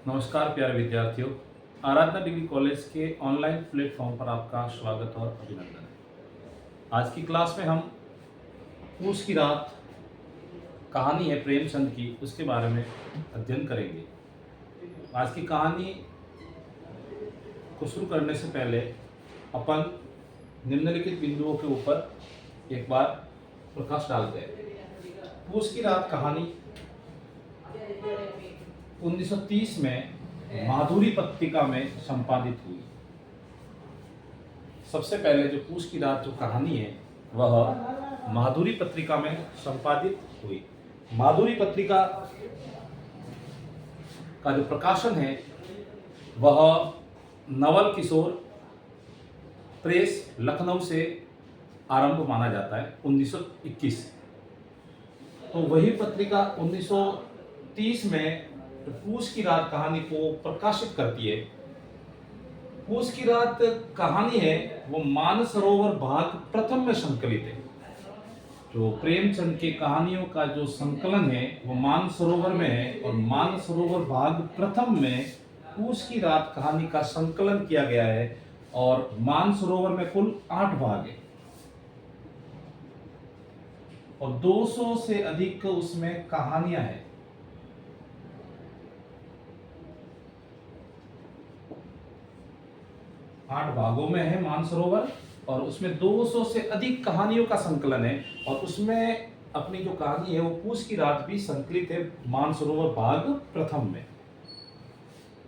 नमस्कार प्यारे विद्यार्थियों। आराधना डिग्री कॉलेज के ऑनलाइन प्लेटफॉर्म पर आपका स्वागत और अभिनंदन है। आज की क्लास में हम पूस की रात कहानी है प्रेमचंद की, उसके बारे में अध्ययन करेंगे। आज की कहानी को शुरू करने से पहले अपन निम्नलिखित बिंदुओं के ऊपर एक बार प्रकाश डालते हैं। पूस की रात कहानी 1930 में माधुरी पत्रिका में संपादित हुई। सबसे पहले जो पूस की रात जो कहानी है वह माधुरी पत्रिका में संपादित हुई। माधुरी पत्रिका का जो प्रकाशन है वह नवल किशोर प्रेस लखनऊ से आरंभ माना जाता है 1921। तो वही पत्रिका 1930 में पूस की रात कहानी को प्रकाशित करती है। पूस की रात कहानी है वो मानसरोवर भाग प्रथम में संकलित है। जो प्रेमचंद की कहानियों का जो संकलन है वो मानसरोवर में है और मानसरोवर भाग प्रथम में पूस की रात कहानी का संकलन किया गया है और मानसरोवर में कुल 8 भाग है और 200 से अधिक उसमें कहानियां हैं। 8 भागों में है मानसरोवर और उसमें 200 से अधिक कहानियों का संकलन है और उसमें अपनी जो कहानी है वो पूस की रात भी संकलित है मानसरोवर भाग प्रथम में।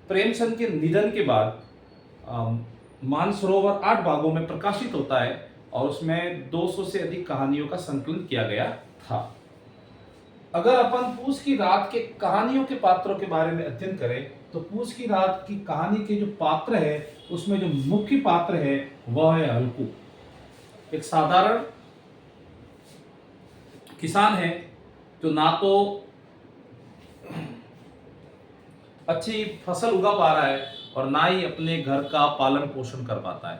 प्रेमचंद के निधन के बाद मानसरोवर 8 भागों में प्रकाशित होता है और उसमें 200 से अधिक कहानियों का संकलन किया गया था। अगर अपन पूस की रात के कहानियों के पात्रों के बारे में अध्ययन करें तो पूस की रात की कहानी के जो पात्र है उसमें जो मुख्य पात्र है वह है हल्कू। एक साधारण किसान है जो ना तो अच्छी फसल उगा पा रहा है और ना ही अपने घर का पालन पोषण कर पाता है।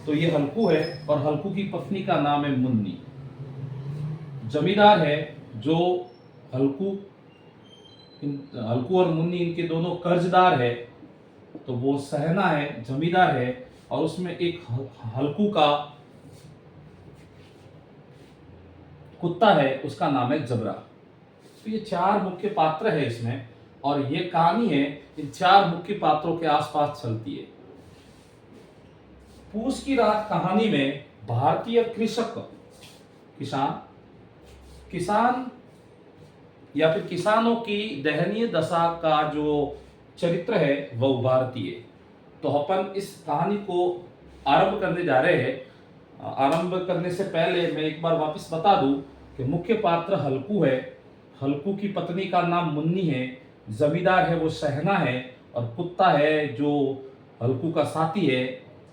तो ये हल्कू है और हल्कू की पत्नी का नाम है मुन्नी। जमींदार है जो हल्कू और मुन्नी इनके दोनों कर्जदार है। तो वो सहना है, जमींदार है और उसमें एक हल्कू का कुत्ता है, उसका नाम है जबरा। तो ये 4 मुख्य पात्र है इसमें और ये कहानी है इन 4 मुख्य पात्रों के आसपास चलती है। पूस की रात कहानी में भारतीय किसान या फिर किसानों की दयनीय दशा का जो चरित्र है वह उभारती है। तो अपन इस कहानी को आरंभ करने जा रहे हैं। आरंभ करने से पहले मैं एक बार वापस बता दूं कि मुख्य पात्र हल्कू है, हल्कू की पत्नी का नाम मुन्नी है, जमींदार है वो सहना है और कुत्ता है जो हल्कू का साथी है,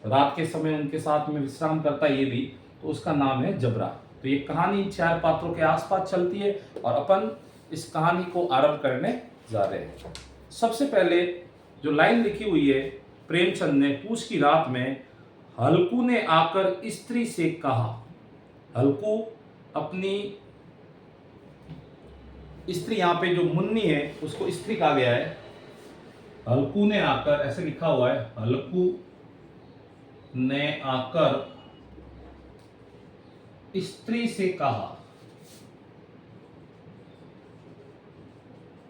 रात के समय उनके साथ में विश्राम करता है ये भी, तो उसका नाम है जबरा। तो ये कहानी 4 पात्रों के आसपास चलती है और अपन इस कहानी को आरंभ करने जा रहे हैं। सबसे पहले जो लाइन लिखी हुई है प्रेमचंद ने पूस की रात में, हल्कू ने आकर स्त्री से कहा। हल्कू अपनी स्त्री, यहां पे जो मुन्नी है उसको स्त्री कहा गया है। हल्कू ने आकर, ऐसे लिखा हुआ है, हल्कू ने आकर स्त्री से कहा।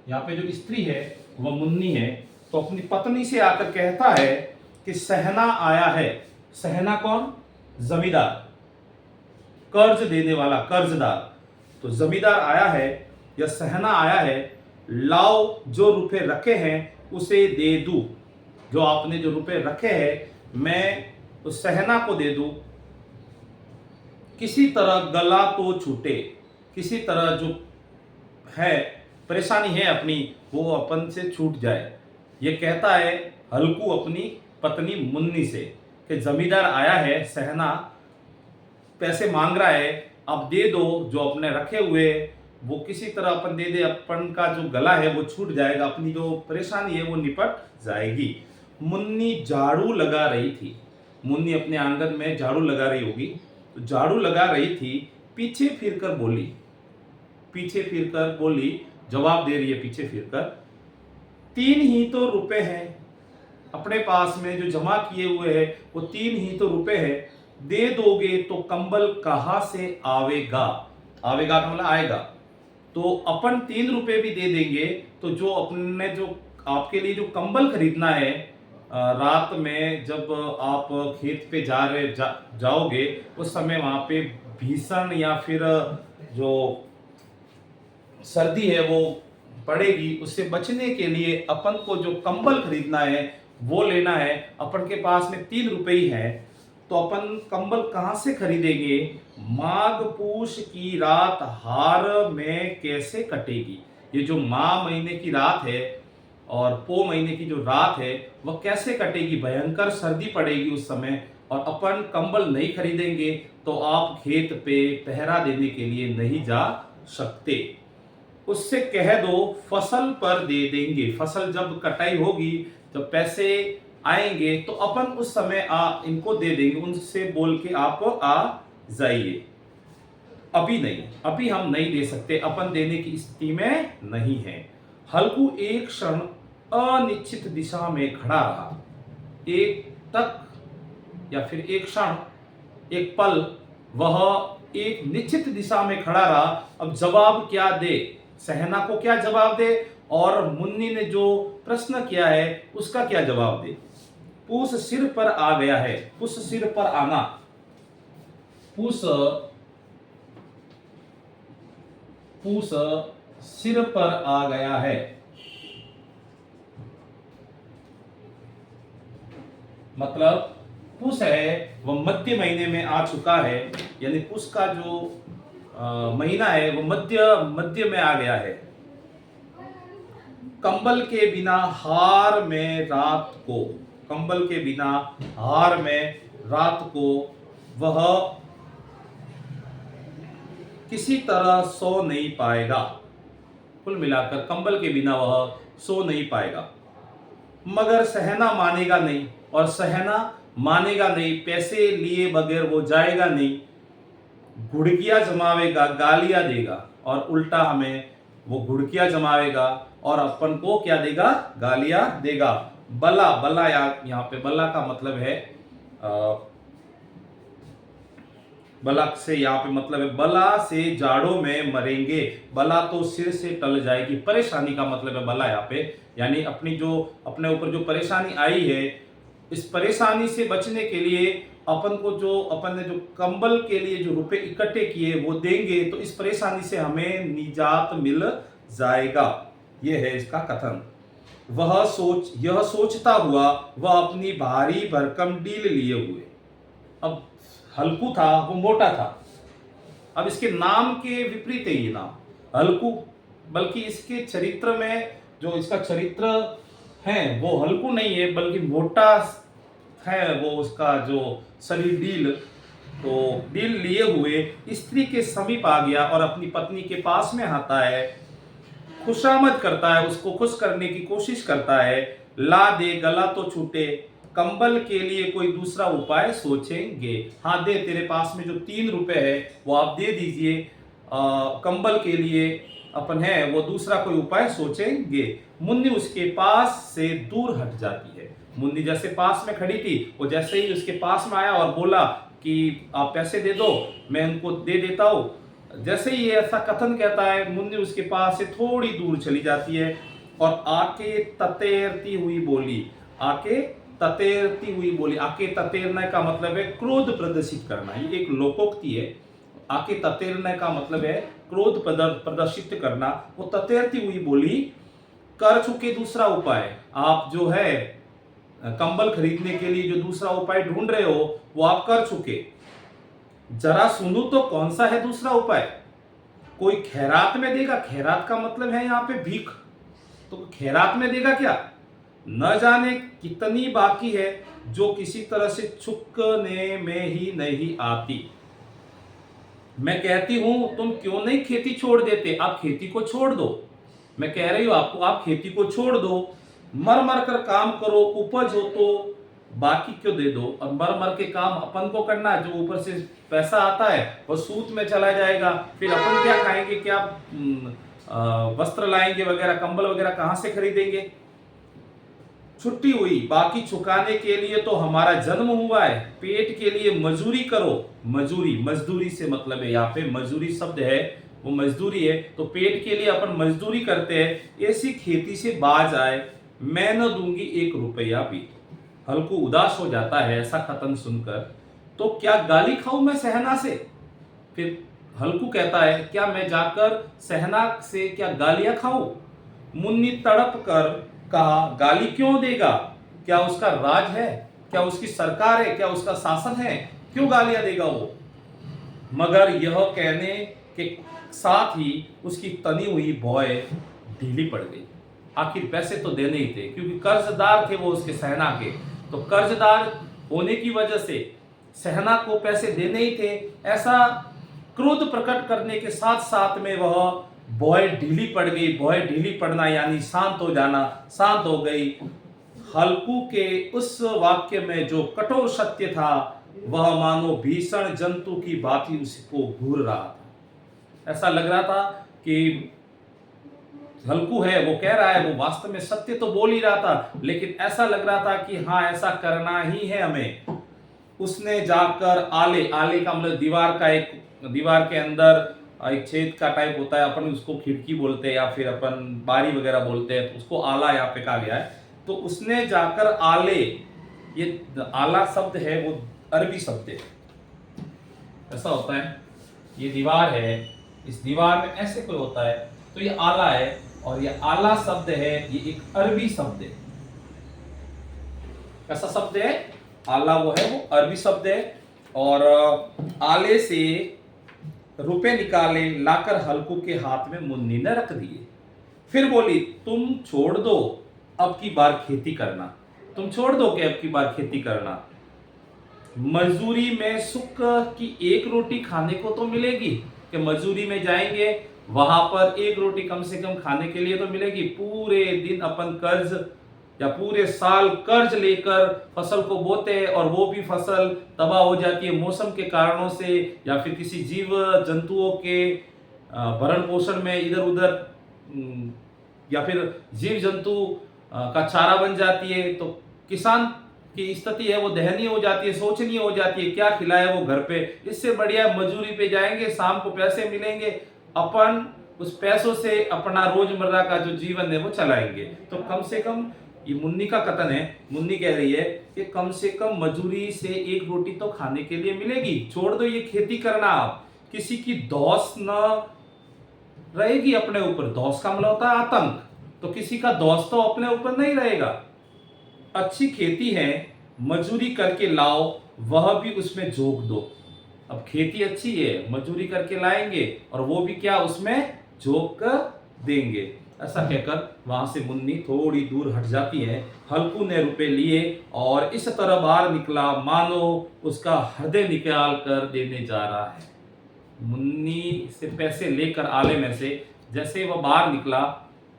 यहाँ पे जो स्त्री है वह मुन्नी है, तो अपनी पत्नी से आकर कहता है कि सहना आया है। सहना कौन? जमींदार, कर्ज देने वाला, कर्जदार। तो जमींदार आया है या सहना आया है, लाओ जो रुपए रखे हैं उसे दे दूं। जो आपने जो रुपए रखे हैं मैं उस सहना को दे दूं। किसी तरह गला तो छूटे, किसी तरह जो है परेशानी है अपनी वो अपन से छूट जाए। ये कहता है हल्कू अपनी पत्नी मुन्नी से कि जमींदार आया है, सहना पैसे मांग रहा है, अब दे दो, जो अपने रखे हुए वो किसी तरह अपन दे दे, अपन का जो गला है वो छूट जाएगा, अपनी जो परेशानी है वो निपट जाएगी। मुन्नी झाड़ू लगा रही थी। मुन्नी अपने आंगन में झाड़ू लगा रही होगी, तो झाड़ू लगा रही थी, पीछे फिरकर बोली, जवाब दे रही है पीछे फिरकर, तीन ही तो रुपए हैं अपने पास में, जो जमा किए हुए हैं वो तीन ही तो रुपए है, दे दोगे तो कंबल कहां से आवेगा? आवेगा का मतलब आएगा। तो अपन 3 रुपए भी दे देंगे तो जो अपने जो आपके लिए जो कंबल खरीदना है रात में जब आप खेत पे जाओगे उस समय वहां पे भीषण या फिर जो सर्दी है वो पड़ेगी, उससे बचने के लिए अपन को जो कंबल खरीदना है वो लेना है। अपन के पास में 3 रुपए ही है तो अपन कंबल कहां से खरीदेंगे? माघ पूष की रात हार में कैसे कटेगी? ये जो माह महीने की रात है और पो महीने की जो रात है वह कैसे कटेगी? भयंकर सर्दी पड़ेगी उस समय और अपन कंबल नहीं खरीदेंगे तो आप खेत पे पहरा देने के लिए नहीं जा सकते। उससे कह दो फसल पर दे देंगे। फसल जब कटाई होगी, जब पैसे आएंगे तो अपन उस समय इनको दे देंगे। उनसे बोल के आप आ जाइए। अभी नहीं, अभी हम नहीं दे सकते, अपन देने की स्थिति में नहीं है। हल्कू एक क्षण अनिश्चित दिशा में खड़ा रहा। एक तक या फिर एक क्षण, एक पल वह एक निश्चित दिशा में खड़ा रहा। अब जवाब क्या दे? सहना को क्या जवाब दे और मुन्नी ने जो प्रश्न किया है उसका क्या जवाब दे? पूस सिर पर आ गया है। पूस सिर पर आना, पूस पूस सिर पर आ गया है मतलब पुष है वह मध्य महीने में आ चुका है, यानी पुष का जो महीना है वो मध्य में आ गया है। कंबल के बिना हार में रात को, कंबल के बिना हार में रात को वह किसी तरह सो नहीं पाएगा। कुल मिलाकर कंबल के बिना वह सो नहीं पाएगा। मगर सहना मानेगा नहीं, और सहना मानेगा नहीं, पैसे लिए बगैर वो जाएगा नहीं। घुड़कियां जमावेगा, गालियां देगा, और उल्टा हमें वो घुड़कियां जमावेगा और अपन को क्या देगा? गालियां देगा। बला, बला यहाँ पे बला का मतलब है बला से यहाँ पे मतलब है बला से जाड़ों में मरेंगे। बला तो सिर से टल जाएगी, परेशानी का मतलब है बला यहाँ पे, यानी अपनी जो अपने ऊपर जो परेशानी आई है इस परेशानी से बचने के लिए अपन को जो अपन ने जो कंबल के लिए जो रुपए इकट्ठे किए वो देंगे तो इस परेशानी से हमें निजात मिल जाएगा। यह है इसका कथन। यह सोचता हुआ वह अपनी भारी भरकम डील लिए हुए, अब हल्कू था वो मोटा था। अब इसके नाम के विपरीत है ये नाम हल्कू, बल्कि इसके चरित्र में जो इसका चरित्र है वो हल्कू नहीं है बल्कि मोटा है। वो उसका जो शरीर डील, तो डील लिए हुए स्त्री के समीप आ गया और अपनी पत्नी के पास में आता है, खुशामद करता है, उसको खुश करने की कोशिश करता है। ला दे गला तो छूटे, कंबल के लिए कोई दूसरा उपाय सोचेंगे। हाँ दे, तेरे पास में जो 3 रुपए है वो आप दे दीजिए, कंबल के लिए अपन है वो दूसरा कोई उपाय सोचेंगे। मुन्नी उसके पास से दूर हट जाती है। मुन्नी जैसे पास में खड़ी थी, वो जैसे ही उसके पास में आया और बोला कि आप पैसे दे दो, मैं उनको दे देता हूँ, जैसे ही ऐसा कथन कहता है मुन्नी उसके पास से थोड़ी दूर चली जाती है और आके ततेरती हुई बोली, आके ततेरती हुई बोली। आके ततेरने का मतलब है क्रोध प्रदर्शित करना, ये एक लोकोक्ति है। आके ततेरने का मतलब है क्रोध प्रदर्शित करना। वो ततेरती हुई बोली, कर चुके दूसरा उपाय, आप जो है कंबल खरीदने के लिए जो दूसरा उपाय ढूंढ रहे हो वो आप कर चुके। जरा सुनू तो कौन सा है दूसरा उपाय? कोई खैरात में देगा, खैरात का मतलब है यहाँ पे भीख, तो खैरात में देगा क्या? न जाने कितनी बाकी है जो किसी तरह से चुकने में ही नहीं आती। मैं कहती हूं तुम क्यों नहीं खेती छोड़ देते? आप खेती को छोड़ दो, मैं कह रही हूं आपको, आप खेती को छोड़ दो, मर मर कर काम करो, उपज हो तो बाकी क्यों दे दो। और मर मर के काम अपन को करना है, जो ऊपर से पैसा आता है वो सूत में चला जाएगा, फिर अपन क्या खाएंगे, क्या वस्त्र लाएंगे वगैरह, कंबल वगैरह कहां से खरीदेंगे? छुट्टी हुई, बाकी चुकाने के लिए तो हमारा जन्म हुआ है, पेट के लिए मजूरी करो। मजूरी, मजदूरी से मतलब है, यहाँ पे मजूरी शब्द है वो मजदूरी है, तो पेट के लिए अपन मजदूरी करते हैं, ऐसी खेती से बाज आए, मैं न दूंगी 1 रुपया भी। हल्कू उदास हो जाता है ऐसा कथन सुनकर, तो क्या गाली खाऊं मैं सहना से? फिर हल्कू कहता है, क्या मैं जाकर सहना से क्या गालियां खाऊं? मुन्नी तड़प कर कहा, गाली क्यों देगा? क्या उसका राज है? क्या उसकी सरकार है? क्या उसका शासन है? क्यों गालियां देगा वो? मगर यह कहने के साथ ही उसकी तनी हुई भौएं ढीली पड़ गई। आखिर पैसे तो देने ही थे, क्योंकि कर्जदार थे वो उसके सहना के, तो कर्जदार होने की वजह से सहना को पैसे देने ही थे। ऐसा क्रोध प्रकट करने के साथ साथ में वह भौएं ढीली पड़ गई। भौएं ढीली पड़ना यानी शांत हो जाना, शांत हो गई। हल्कू के उस वाक्य में जो कठोर सत्य था, वह मानो भीषण जंतु की भांति उसको घूर रहा था। ऐसा लग रहा था कि हल्कू है, वो कह रहा है, वो वास्तव में सत्य तो बोल ही रहा था, लेकिन ऐसा लग रहा था कि हाँ ऐसा करना ही है हमें। उसने जाकर आले, आले का मतलब दीवार का एक, दीवार के अंदर एक छेद का टाइप होता है, अपन उसको खिड़की बोलते हैं या फिर अपन बारी वगैरह बोलते हैं, तो उसको आला यहाँ पे कहा गया है। तो उसने जाकर आले, ये आला शब्द है वो अरबी शब्द है। ऐसा होता है, ये दीवार है, इस दीवार में ऐसे कोई होता है, तो ये आला है, और ये आला शब्द है, ये एक अरबी शब्द है। कैसा शब्द है? आला वो है, वो अरबी शब्द है। और आले से रुपए निकाले, लाकर हल्कू के हाथ में मुन्नी ने रख दिए। फिर बोली, तुम छोड़ दो अब की बार खेती करना। तुम छोड़ दो कि अब की बार खेती करना। मजदूरी में सुख की 1 रोटी खाने को तो मिलेगी, कि मजदूरी में जाएंगे वहां पर 1 रोटी कम से कम खाने के लिए तो मिलेगी। पूरे दिन अपन कर्ज या पूरे साल कर्ज लेकर फसल को बोते हैं, और वो भी फसल तबाह हो जाती है मौसम के कारणों से, या फिर किसी जीव जंतुओं के भरण पोषण में इधर उधर, या फिर जीव जंतु का चारा बन जाती है। तो किसान की स्थिति है वो दयनीय हो जाती है, शोचनीय हो जाती है, क्या खिलाए वो घर पे। इससे बढ़िया मजदूरी पे जाएंगे, शाम को पैसे मिलेंगे, अपन उस पैसों से अपना रोजमर्रा का जो जीवन है वो चलाएंगे। तो कम से कम, ये मुन्नी का कथन है, मुन्नी कह रही है कि कम से कम मजदूरी से 1 रोटी तो खाने के लिए मिलेगी। छोड़ दो ये खेती करना, आप किसी की दौस न रहेगी अपने ऊपर। दौस का मतलब होता है आतंक, तो किसी का दौस तो अपने ऊपर नहीं रहेगा। अच्छी खेती है, मजदूरी करके लाओ, वह भी उसमें झोंक दो। अब खेती अच्छी है, मजदूरी करके लाएंगे, और वो भी क्या उसमें झोंक कर देंगे। ऐसा कहकर वहां से मुन्नी थोड़ी दूर हट जाती है। हल्कू ने रुपए लिए और इस तरह बाहर निकला मानो उसका हृदय निकाल कर देने जा रहा है। मुन्नी से पैसे लेकर आले में से जैसे वह बाहर निकला,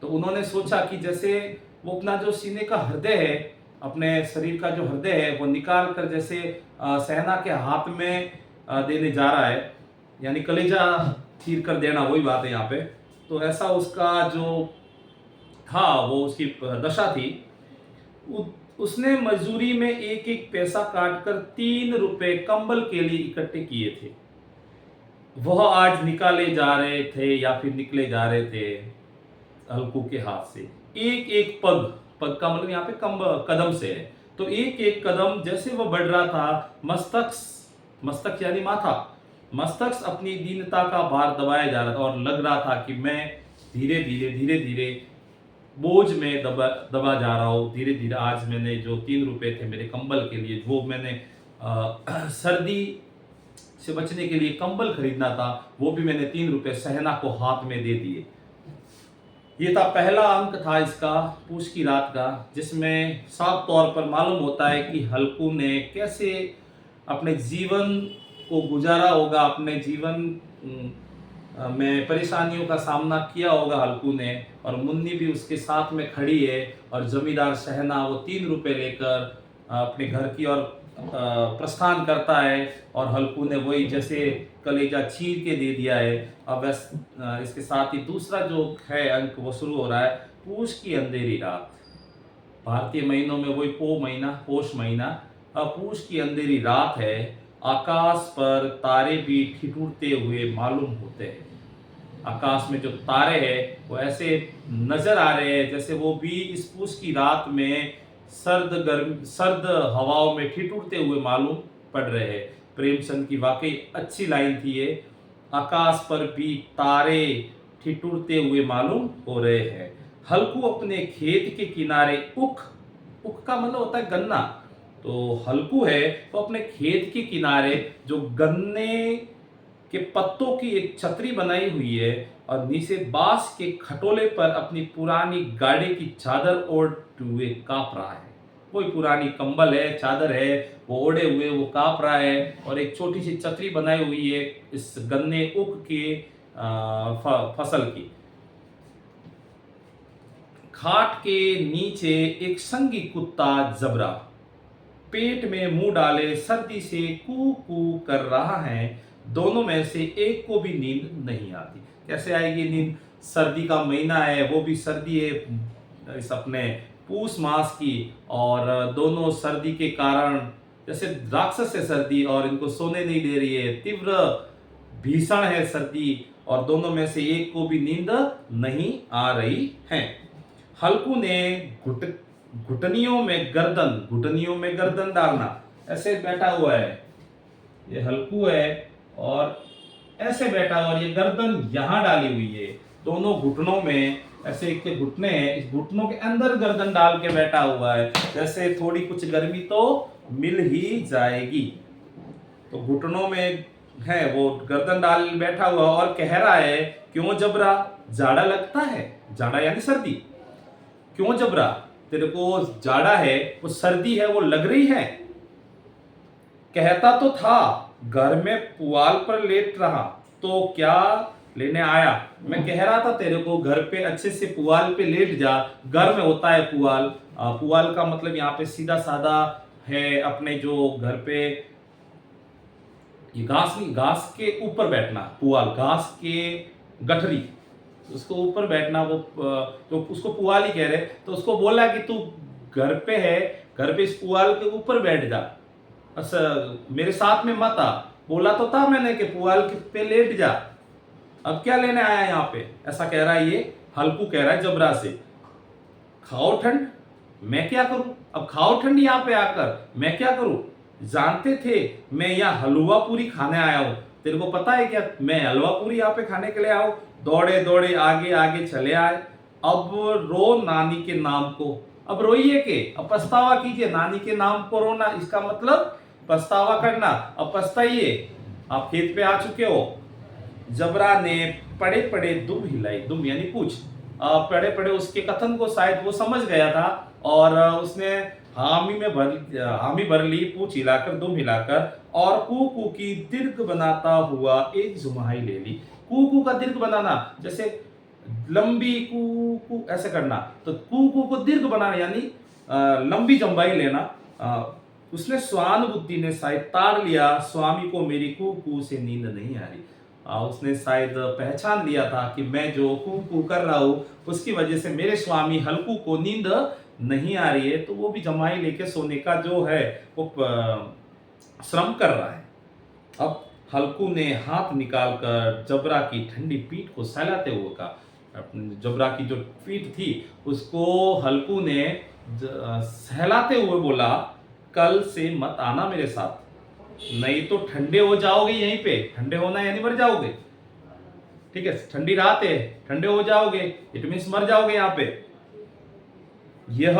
तो उन्होंने सोचा कि जैसे वो अपना जो सीने का हृदय है, अपने शरीर का जो हृदय है, वो निकाल कर जैसे सहना के हाथ में देने जा रहा है, यानी कलेजा चीर कर देना, वही बात है यहाँ पे। तो ऐसा उसका जो था, वो उसकी दशा थी। उसने मजदूरी में एक एक पैसा काटकर 3 रुपए कंबल के लिए इकट्ठे किए थे। वह आज निकाले जा रहे थे या फिर निकले जा रहे थे हल्कू के हाथ से। एक एक पग, पग का मतलब यहाँ पे कदम से है, तो एक एक कदम जैसे वह बढ़ रहा था, मस्तक, मस्तक यानी माथा, मस्तक अपनी दीनता का भार दबाया जा रहा था, और लग रहा था कि मैं धीरे धीरे बोझ में दबा जा रहा हूँ। धीरे धीरे आज मैंने जो 3 रुपए थे मेरे कंबल के लिए, वो मैंने सर्दी से बचने के लिए कंबल खरीदना था, वो भी मैंने 3 रुपए सहना को हाथ में दे दिए। ये था पहला अंक था इसका, पूछ की रात का, जिसमें साफ तौर पर मालूम होता है कि हल्कू ने कैसे अपने जीवन को गुजारा होगा, अपने जीवन में परेशानियों का सामना किया होगा हल्कू ने, और मुन्नी भी उसके साथ में खड़ी है, और जमींदार सहना वो 3 रुपए लेकर अपने घर की ओर प्रस्थान करता है, और हल्कू ने वही जैसे कलेजा चीर के दे दिया है। अब इसके साथ ही दूसरा जो है अंक वो शुरू हो रहा है, पूछ की अंधेरी रात। भारतीय महीनों में वही पोष महीना। अब पूष की अंधेरी रात है, आकाश पर तारे भी ठिठुरते हुए मालूम होते हैं। आकाश में जो तारे हैं वो ऐसे नजर आ रहे हैं जैसे वो भी इस पूस की रात में सर्द हवाओं में ठिठुरते हुए मालूम पड़ रहे हैं। प्रेमचंद की वाकई अच्छी लाइन थी ये। आकाश पर भी तारे ठिठुरते हुए मालूम हो रहे हैं। हल्कू अपने खेत के किनारे उख उख का मतलब होता है गन्ना। तो हल्कू है तो अपने खेत के किनारे जो गन्ने के पत्तों की एक छतरी बनाई हुई है और नीचे बांस के खटोले पर अपनी पुरानी गाड़ी की चादर ओढ़ते हुए कांप रहा है। कोई पुरानी कंबल है, चादर है, वो ओढ़े हुए वो कांप रहा है और एक छोटी सी छतरी बनाई हुई है इस गन्ने ऊख के फसल की। खाट के नीचे एक संगी कुत्ता जबरा पेट में मुंह डाले सर्दी से कू कू कर रहा है। दोनों में से एक को भी नींद नहीं आती। कैसे आएगी नींद? सर्दी का महीना है, वो भी सर्दी है इस अपने पूस मास की, और दोनों सर्दी के कारण जैसे राक्षस है सर्दी और इनको सोने नहीं दे रही है, तीव्र भीषण है सर्दी, और दोनों में से एक को भी नींद नहीं आ रही है। हल्कू ने घुटनियों में गर्दन डालना, ऐसे बैठा हुआ है, ये हल्कू है और ऐसे बैठा हुआ, और ये गर्दन यहां डाली हुई है। दोनों घुटनों में ऐसे एक घुटने हैं, इस घुटनों के अंदर गर्दन डाल के बैठा हुआ है, जैसे थोड़ी कुछ गर्मी तो मिल ही जाएगी। तो घुटनों में है वो गर्दन डाल बैठा हुआ और कह रहा है, क्यों जबरा, जाड़ा लगता है? जाड़ा यानी सर्दी। क्यों जबरा, तेरे को जाड़ा है, वो सर्दी है, वो लग रही है? कहता तो था घर में पुआल पर लेट रहा, तो क्या लेने आया? मैं कह रहा था तेरे को घर पे अच्छे से पुआल पे लेट जा। घर में होता है पुआल। पुआल का मतलब यहाँ पे सीधा साधा है, अपने जो घर पे ये घास नहीं, घास के ऊपर बैठना, पुआल घास के गठरी, उसको ऊपर बैठना, वो तो उसको पुआल ही कह रहे। तो उसको बोला कि तू घर पे है, घर पे इस पुआल के ऊपर बैठ जा, अच्छा मेरे साथ में मत आ। बोला तो था मैंने कि पुआल पे लेट जा, अब क्या लेने आया यहाँ पे? ऐसा कह रहा है ये हल्कू, कह रहा है जबरा से। खाओ ठंड, मैं क्या करूं? अब खाओ ठंड यहाँ पे आकर, मैं क्या करूं? जानते थे मैं यहाँ हलवा पूरी खाने आया हूं, तेरे को पता है क्या मैं हलवा पूरी यहाँ पे खाने के लिए आया हूं? दौड़े दौड़े आगे आगे चले आए। अब रो नानी के नाम को, अब रोइए के, अब पछतावा कीजिए, नानी के नाम को रोना, इसका मतलब पछतावा करना। अब पछताइए, आप खेत पे आ चुके हो। जबरा ने पड़े पड़े दुम हिलाई, दुम यानी पूछ, पड़े पड़े उसके कथन को शायद वो समझ गया था और उसने हामी भर ली, पूछ हिलाकर, दुम हिलाकर, और कू कू की दीर्घ बनाता हुआ एक जुम्हाई ले ली। कू कू का दीर्घ बनाना, जैसे लंबी कू कू ऐसे करना, तो कू कू को दीर्घ बनाना यानी लंबी जंबाई लेना। उसने स्वानुभूति ने शायद ताड़ लिया, स्वामी को मेरी कू कू से नींद नहीं आ रही। उसने शायद पहचान लिया था कि मैं जो कू कू कर रहा हूँ उसकी वजह से मेरे स्वामी हल्कू को नींद नहीं आ रही है, तो वो भी जमाई लेके सोने का जो है वो श्रम कर रहा है। अब हल्कू ने हाथ निकालकर जबरा की ठंडी पीठ को सहलाते हुए कहा। जबरा की जो पीठ थी उसको हल्कू ने सहलाते हुए बोला, कल से मत आना मेरे साथ, नहीं तो ठंडे हो जाओगे यहीं पे। ठंडे होना यानी मर जाओगे, ठीक है, ठंडी रात है, ठंडे हो जाओगे, इट मीन्स मर जाओगे यहाँ पे। यह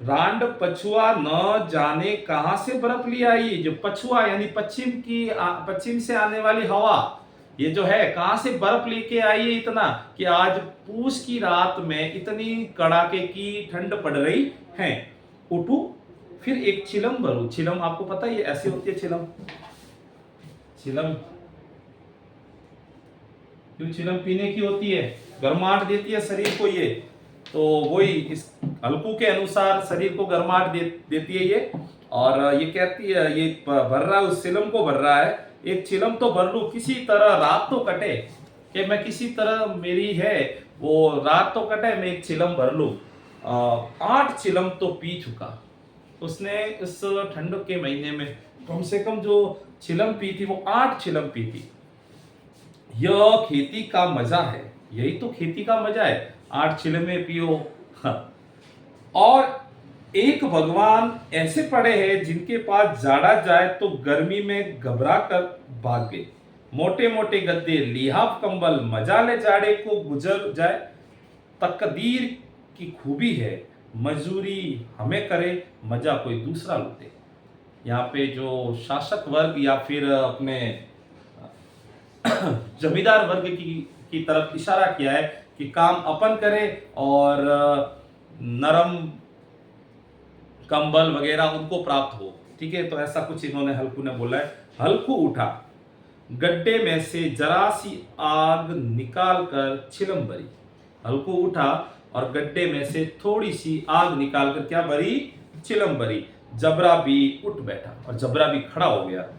रांड पछुआ न जाने कहां से बर्फ ले आई। जो पछुआ यानी पश्चिम से आने वाली हवा, ये जो है कहां से बर्फ लेके आई है इतना कि आज पूस की रात में इतनी कड़ाके की ठंड पड़ रही है। उठू फिर एक चिलम भरू। चिलम आपको पता है ये ऐसी होती है, चिलम, चिलम क्यों? चिलम पीने की होती है, गर्माहट देती है शरीर को ये, तो वही इस हल्कू के अनुसार शरीर को गर्माहट देती है ये। और ये कहती है, ये भर रहा है, उस चिलम को भर रहा है, एक चिलम तो भर लू, किसी तरह रात तो कटे, कि मैं किसी तरह मेरी है वो रात तो कटे, मैं एक चिलम भर लू। 8 चिलम तो पी चुका। उसने इस ठंड के महीने में कम से कम जो चिलम पी थी वो 8 चिलम पी थी। यह खेती का मजा है, यही तो खेती का मजा है, 8 चिलमे पियो। हाँ। और एक भगवान ऐसे पड़े हैं जिनके पास जाड़ा जाए तो गर्मी में घबरा कर भाग गए। मोटे मोटे गद्दे, लिहाफ कंबल, मजा ले जाड़े को गुजर जाए। तकदीर की खूबी है, मजदूरी हमें करे, मजा कोई दूसरा लूटे। यहाँ पे जो शासक वर्ग या फिर अपने जमींदार वर्ग की तरफ इशारा किया है कि काम अपन करे और नरम कंबल वगैरह उनको प्राप्त हो। ठीक है, तो ऐसा कुछ इन्होंने हल्कू ने बोला है। हल्कू उठा, गड्ढे में से जरा सी आग निकाल कर चिलम भरी। हल्कू उठा और गड्ढे में से थोड़ी सी आग निकाल कर क्या भरी? चिलम भरी। जबरा भी उठ बैठा और जबरा भी खड़ा हो गया।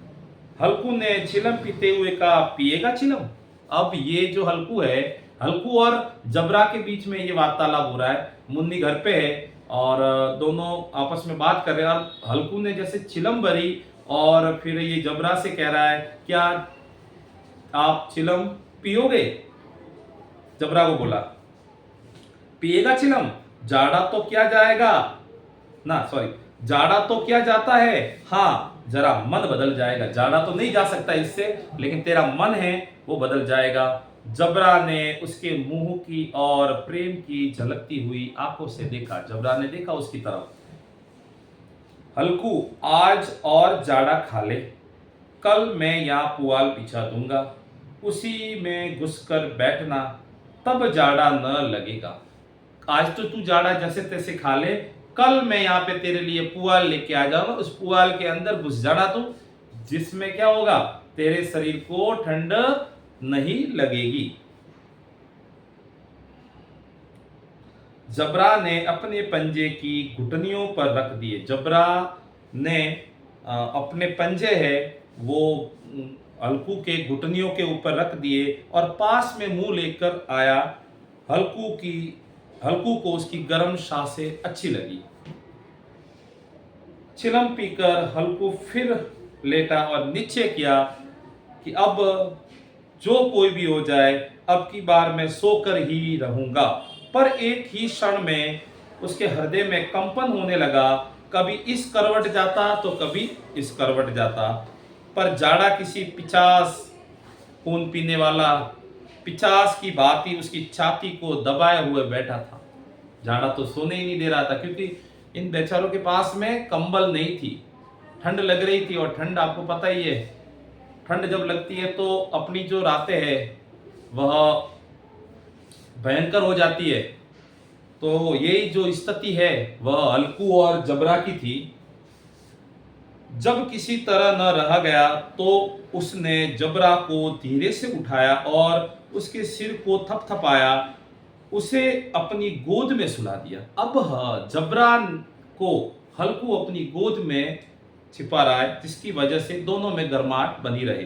हल्कू ने चिलम पीते हुए कहा, पिएगा चिलम? अब ये जो हल्कू है, हल्कू और जबरा के बीच में ये वार्तालाप हो रहा है। मुन्नी घर पे है और दोनों आपस में बात कर रहे हैं। और हल्कू ने जैसे चिलम भरी और फिर ये जबरा से कह रहा है, क्या आप चिलम पियोगे? जबरा को बोला, पिएगा चिलम? जाड़ा तो क्या जाएगा ना, सॉरी, जाड़ा तो क्या जाता है, हाँ जरा मन बदल जाएगा। जाड़ा तो नहीं जा सकता इससे, लेकिन तेरा मन है वो बदल जाएगा। जबरा ने उसके मुंह की और प्रेम की झलकती हुई आंखों से देखा। जबरा ने देखा उसकी तरफ। हल्कू, आज और जाड़ा खा ले, कल मैं यहाँ पुआल बिछा दूंगा, उसी में घुसकर बैठना, तब जाड़ा न लगेगा। आज तो तू जाड़ा जैसे तैसे खा ले, कल मैं यहाँ पे तेरे लिए पुआल लेके आ जाऊंगा, उस पुआल के अंदर घुस जाना तू, जिसमें क्या होगा, तेरे शरीर को ठंड नहीं लगेगी। जबरा ने अपने पंजे की घुटनियों पर रख दिए। जबरा ने अपने पंजे है वो हल्कू के घुटनियों के ऊपर रख दिए और पास में मुंह लेकर आया। हल्कू को उसकी गर्म सांसें अच्छी लगी। चिलम पीकर हल्कू फिर लेटा और निश्चय किया कि अब जो कोई भी हो जाए, अब की बार मैं सोकर ही रहूंगा। पर एक ही क्षण में उसके हृदय में कंपन होने लगा। कभी इस करवट जाता तो कभी इस करवट जाता, पर जाड़ा किसी 50 खून पीने वाला 50 की भांति उसकी छाती को दबाए हुए बैठा था। जाड़ा तो सोने ही नहीं दे रहा था, क्योंकि इन बेचारों के पास में कंबल नहीं थी, ठंड लग रही थी। और ठंड आपको पता ही है, ठंड जब लगती है तो अपनी जो रातें हैं वह भयंकर हो जाती है। तो यही जो स्थिति है वह हल्कू और जबरा की थी। जब किसी तरह न रहा गया तो उसने जबरा को धीरे से उठाया और उसके सिर को थपथपाया, उसे अपनी गोद में सुला दिया। अब जबरा को हल्कू अपनी गोद में छिपा रहा है, जिसकी वजह से दोनों में गर्माहट बनी रहे।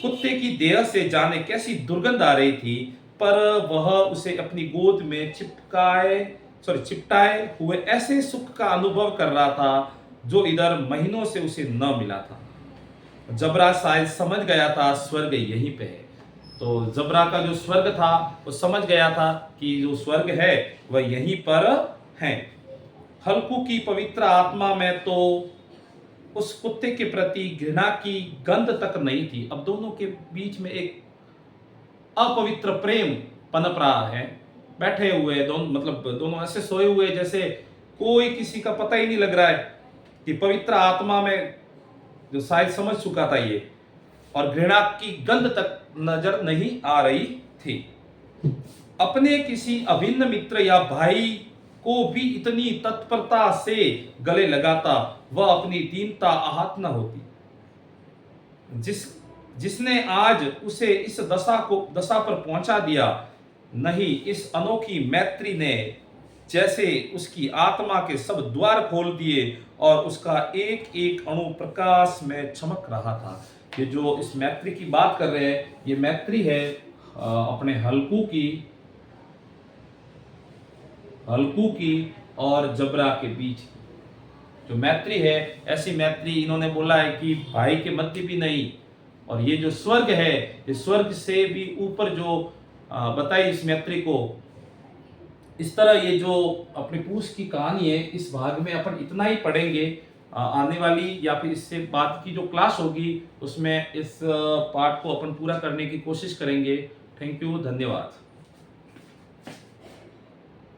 कुत्ते की देह से जाने कैसी दुर्गंध आ रही थी, पर वह उसे अपनी गोद में चिपटाए हुए ऐसे सुख का अनुभव कर रहा था जो इधर महीनों से उसे न मिला था। जबरा शायद समझ गया था स्वर्ग यहीं पे है। तो जबरा का जो स्वर्ग था वो समझ गया था कि जो स्वर्ग है वह यहीं पर है। हल्कू की पवित्र आत्मा में तो उस कुत्ते के प्रति घृणा की गंध तक नहीं थी। अब दोनों के बीच में एक अपवित्र प्रेम पनप रहा है। बैठे हुए दोनों ऐसे सोए हुए जैसे कोई किसी का पता ही नहीं लग रहा है कि पवित्र आत्मा में जो शायद समझ चुका था ये, और घृणा की गंध तक नजर नहीं आ रही थी। अपने किसी अभिन्न मित्र या भाई को भी इतनी तत्परता से गले लगाता, वह अपनी दीनता आहत न होती। जिसने आज उसे इस दशा पर पहुंचा दिया, नहीं इस अनोखी मैत्री ने जैसे उसकी आत्मा के सब द्वार खोल दिए और उसका एक एक अणु प्रकाश में चमक रहा था। ये जो इस मैत्री की बात कर रहे हैं, ये मैत्री है अपने हल्कू की और जबरा के बीच जो मैत्री है, ऐसी मैत्री इन्होंने बोला है कि भाई के मध्य भी नहीं। और ये जो स्वर्ग है, ये स्वर्ग से भी ऊपर जो बताई इस मैत्री को। इस तरह ये जो अपनी पूछ की कहानी है, इस भाग में अपन इतना ही पढ़ेंगे। आने वाली या फिर इससे बाद की जो क्लास होगी उसमें इस पार्ट को अपन पूरा करने की कोशिश करेंगे। थैंक यू, धन्यवाद।